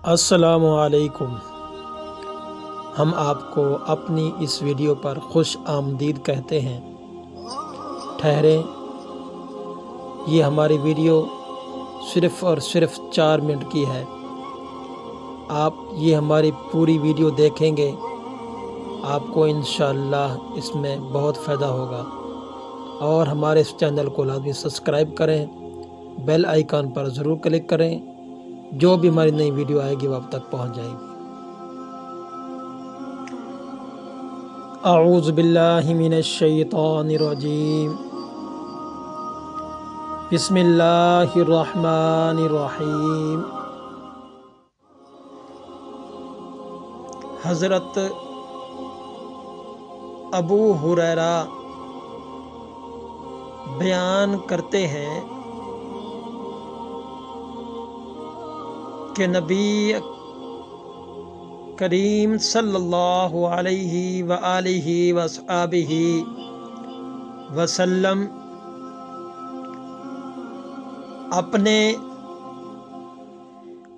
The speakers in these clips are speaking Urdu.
السلام علیکم۔ ہم آپ کو اپنی اس ویڈیو پر خوش آمدید کہتے ہیں۔ ٹھہریں، یہ ہماری ویڈیو صرف اور صرف 4 منٹ کی ہے۔ آپ یہ ہماری پوری ویڈیو دیکھیں گے، آپ کو انشاءاللہ اس میں بہت فائدہ ہوگا۔ اور ہمارے اس چینل کو لازمی سبسکرائب کریں، بیل آئیکن پر ضرور کلک کریں، جو بھی ہماری نئی ویڈیو آئے گی وہ آپ تک پہنچ جائے گی۔ اعوذ باللہ من الشیطان الرجیم، بسم اللہ الرحمن الرحیم۔ حضرت ابو ہریرہ بیان کرتے ہیں کہ نبی کریم صلی اللہ علیہ وآلہ وصحبہ وسلم اپنے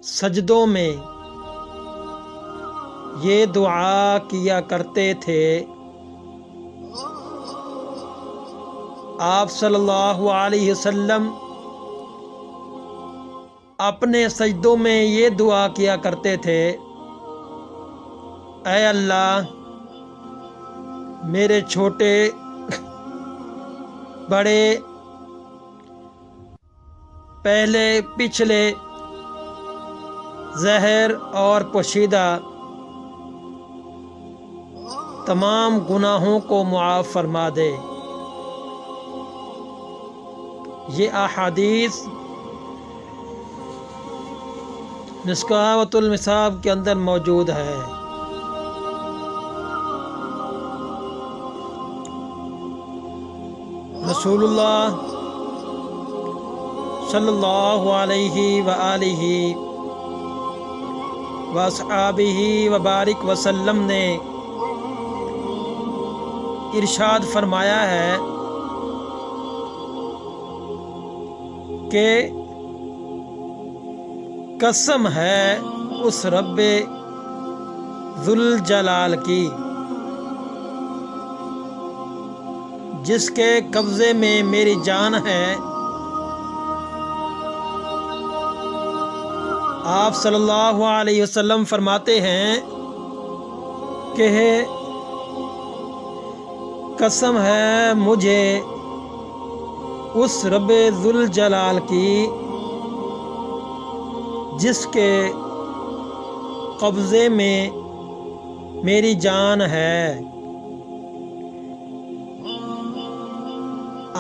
سجدوں میں یہ دعا کیا کرتے تھے۔ آپ صلی اللہ علیہ وسلم اپنے سجدوں میں یہ دعا کیا کرتے تھے، اے اللہ، میرے چھوٹے بڑے پہلے پچھلے ظاہر اور پوشیدہ تمام گناہوں کو معاف فرما دے۔ یہ احادیث مشکوٰۃ المصباح کے اندر موجود ہے۔ رسول اللہ صلی اللہ علیہ وآلہ وصحبہ وبارک وسلم نے ارشاد فرمایا ہے کہ قسم ہے اس رب ذوالجلال کی جس کے قبضے میں میری جان ہے۔ آپ صلی اللہ علیہ وسلم فرماتے ہیں کہ قسم ہے مجھے اس رب ذوالجلال کی جس کے قبضے میں میری جان ہے۔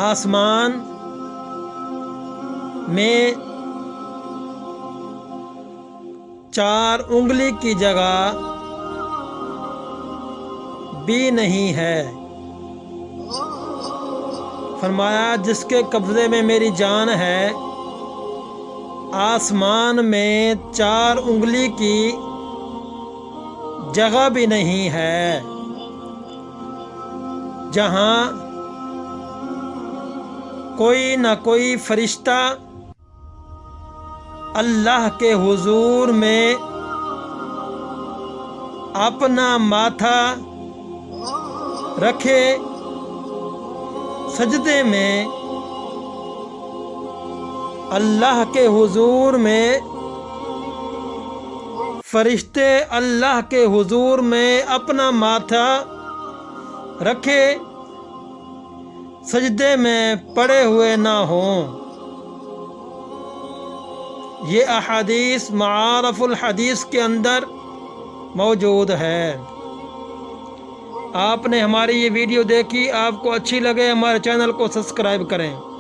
آسمان میں 4 انگلی کی جگہ بھی نہیں ہے۔ فرمایا جس کے قبضے میں میری جان ہے، آسمان میں 4 انگلی کی جگہ بھی نہیں ہے جہاں کوئی نہ کوئی فرشتہ اللہ کے حضور میں اپنا ماتھا رکھے، سجدے میں اللہ کے حضور میں فرشتے اللہ کے حضور میں اپنا ماتھا رکھے، سجدے میں پڑے ہوئے نہ ہوں۔ یہ احادیث معارف الحدیث کے اندر موجود ہے۔ آپ نے ہماری یہ ویڈیو دیکھی، آپ کو اچھی لگے ہمارے چینل کو سبسکرائب کریں۔